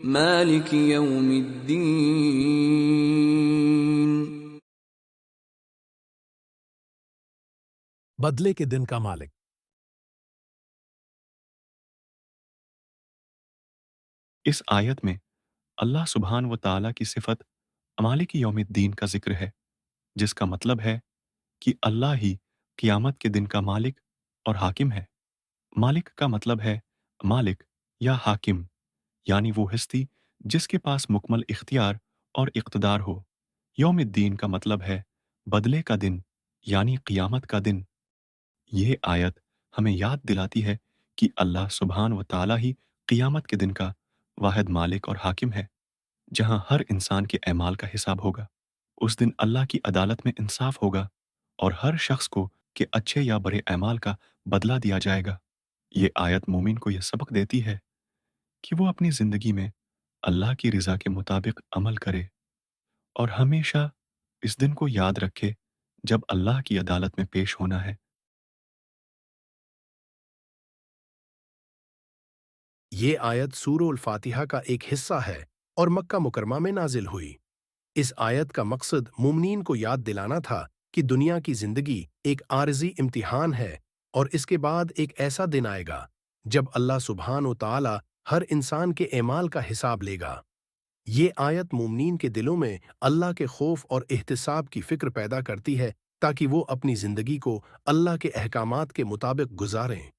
مالک یوم الدین۔ بدلے کے دن کا مالک۔ اس آیت میں اللہ سبحان و تعالیٰ کی صفت مالک یوم الدین کا ذکر ہے، جس کا مطلب ہے کہ اللہ ہی قیامت کے دن کا مالک اور حاکم ہے۔ مالک کا مطلب ہے مالک یا حاکم، یعنی وہ ہستی جس کے پاس مکمل اختیار اور اقتدار ہو۔ یوم الدین کا مطلب ہے بدلے کا دن، یعنی قیامت کا دن۔ یہ آیت ہمیں یاد دلاتی ہے کہ اللہ سبحان و تعالیٰ ہی قیامت کے دن کا واحد مالک اور حاکم ہے، جہاں ہر انسان کے اعمال کا حساب ہوگا۔ اس دن اللہ کی عدالت میں انصاف ہوگا اور ہر شخص کو کہ اچھے یا برے اعمال کا بدلہ دیا جائے گا۔ یہ آیت مومن کو یہ سبق دیتی ہے کہ وہ اپنی زندگی میں اللہ کی رضا کے مطابق عمل کرے اور ہمیشہ اس دن کو یاد رکھے جب اللہ کی عدالت میں پیش ہونا ہے۔ یہ آیت سورہ الفاتحہ کا ایک حصہ ہے اور مکہ مکرمہ میں نازل ہوئی۔ اس آیت کا مقصد مومنین کو یاد دلانا تھا کہ دنیا کی زندگی ایک عارضی امتحان ہے اور اس کے بعد ایک ایسا دن آئے گا جب اللہ سبحانہ و تعالی ہر انسان کے اعمال کا حساب لے گا۔ یہ آیت مومنین کے دلوں میں اللہ کے خوف اور احتساب کی فکر پیدا کرتی ہے تاکہ وہ اپنی زندگی کو اللہ کے احکامات کے مطابق گزاریں۔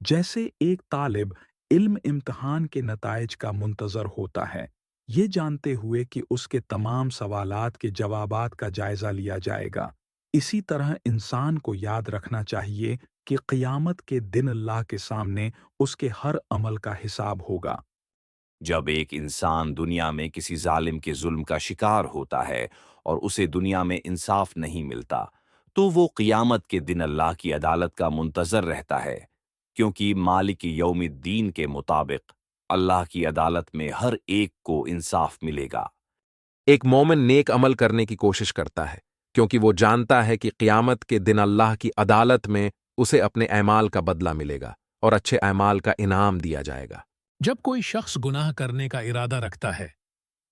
جیسے ایک طالب علم امتحان کے نتائج کا منتظر ہوتا ہے، یہ جانتے ہوئے کہ اس کے تمام سوالات کے جوابات کا جائزہ لیا جائے گا، اسی طرح انسان کو یاد رکھنا چاہیے کہ قیامت کے دن اللہ کے سامنے اس کے ہر عمل کا حساب ہوگا۔ جب ایک انسان دنیا میں کسی ظالم کے ظلم کا شکار ہوتا ہے اور اسے دنیا میں انصاف نہیں ملتا، تو وہ قیامت کے دن اللہ کی عدالت کا منتظر رہتا ہے، کیونکہ مالک یوم الدین کے مطابق اللہ کی عدالت میں ہر ایک کو انصاف ملے گا۔ ایک مومن نیک عمل کرنے کی کوشش کرتا ہے کیونکہ وہ جانتا ہے کہ قیامت کے دن اللہ کی عدالت میں اسے اپنے اعمال کا بدلہ ملے گا اور اچھے اعمال کا انعام دیا جائے گا۔ جب کوئی شخص گناہ کرنے کا ارادہ رکھتا ہے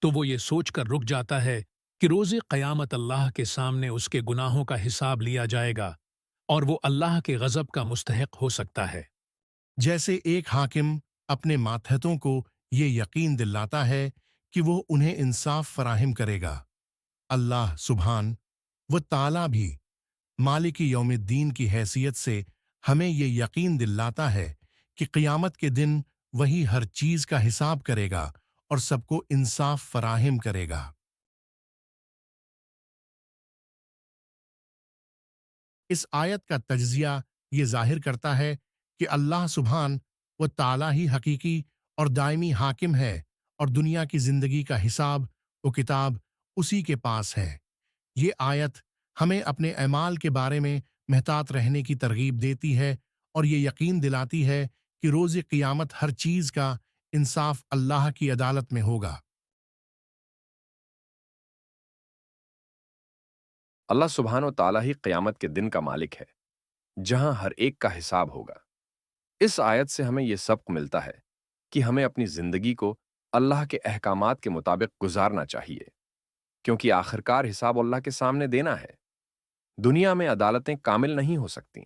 تو وہ یہ سوچ کر رک جاتا ہے کہ روز قیامت اللہ کے سامنے اس کے گناہوں کا حساب لیا جائے گا اور وہ اللہ کے غضب کا مستحق ہو سکتا ہے۔ جیسے ایک حاکم اپنے ماتحتوں کو یہ یقین دلاتا ہے کہ وہ انہیں انصاف فراہم کرے گا، اللہ سبحان و تعالی بھی مالک یوم الدین کی حیثیت سے ہمیں یہ یقین دلاتا ہے کہ قیامت کے دن وہی ہر چیز کا حساب کرے گا اور سب کو انصاف فراہم کرے گا۔ اس آیت کا تجزیہ یہ ظاہر کرتا ہے کہ اللہ سبحان و تعالی ہی حقیقی اور دائمی حاکم ہے اور دنیا کی زندگی کا حساب و کتاب اسی کے پاس ہے۔ یہ آیت ہمیں اپنے اعمال کے بارے میں محتاط رہنے کی ترغیب دیتی ہے اور یہ یقین دلاتی ہے کہ روز قیامت ہر چیز کا انصاف اللہ کی عدالت میں ہوگا۔ اللہ سبحانہ و تعالیٰ ہی قیامت کے دن کا مالک ہے، جہاں ہر ایک کا حساب ہوگا۔ اس آیت سے ہمیں یہ سبق ملتا ہے کہ ہمیں اپنی زندگی کو اللہ کے احکامات کے مطابق گزارنا چاہیے، کیونکہ آخرکار حساب اللہ کے سامنے دینا ہے۔ دنیا میں عدالتیں کامل نہیں ہو سکتیں،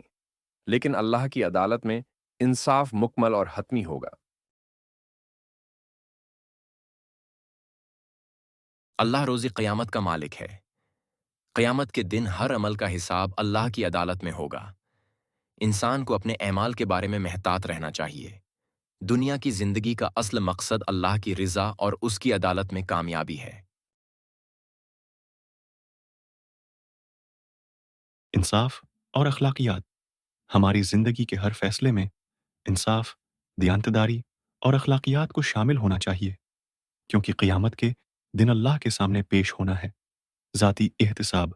لیکن اللہ کی عدالت میں انصاف مکمل اور حتمی ہوگا۔ اللہ روز قیامت کا مالک ہے۔ قیامت کے دن ہر عمل کا حساب اللہ کی عدالت میں ہوگا۔ انسان کو اپنے اعمال کے بارے میں محتاط رہنا چاہیے۔ دنیا کی زندگی کا اصل مقصد اللہ کی رضا اور اس کی عدالت میں کامیابی ہے۔ انصاف اور اخلاقیات۔ ہماری زندگی کے ہر فیصلے میں انصاف، دیانتداری اور اخلاقیات کو شامل ہونا چاہیے، کیونکہ قیامت کے دن اللہ کے سامنے پیش ہونا ہے۔ ذاتی احتساب۔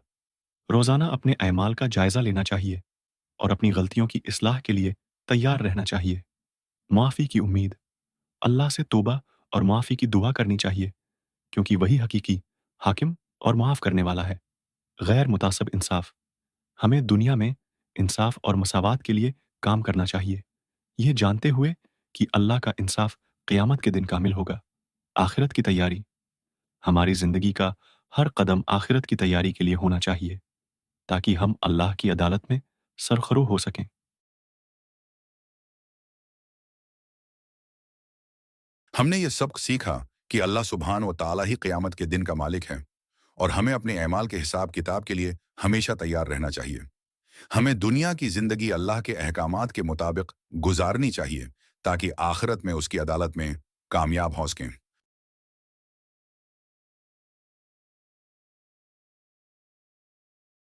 روزانہ اپنے اعمال کا جائزہ لینا چاہیے اور اپنی غلطیوں کی اصلاح کے لیے تیار رہنا چاہیے۔ معافی کی امید۔ اللہ سے توبہ اور معافی کی دعا کرنی چاہیے، کیونکہ وہی حقیقی حاکم اور معاف کرنے والا ہے۔ غیر متعصب انصاف۔ ہمیں دنیا میں انصاف اور مساوات کے لیے کام کرنا چاہیے، یہ جانتے ہوئے کہ اللہ کا انصاف قیامت کے دن کامل ہوگا۔ آخرت کی تیاری، ہماری زندگی کا ہر قدم آخرت کی تیاری کے لیے ہونا چاہیے تاکہ ہم اللہ کی عدالت میں سرخرو ہو سکیں۔ ہم نے یہ سبق سیکھا کہ اللہ سبحانہ و تعالیٰ ہی قیامت کے دن کا مالک ہے اور ہمیں اپنے اعمال کے حساب کتاب کے لیے ہمیشہ تیار رہنا چاہیے۔ ہمیں دنیا کی زندگی اللہ کے احکامات کے مطابق گزارنی چاہیے تاکہ آخرت میں اس کی عدالت میں کامیاب ہو سکیں۔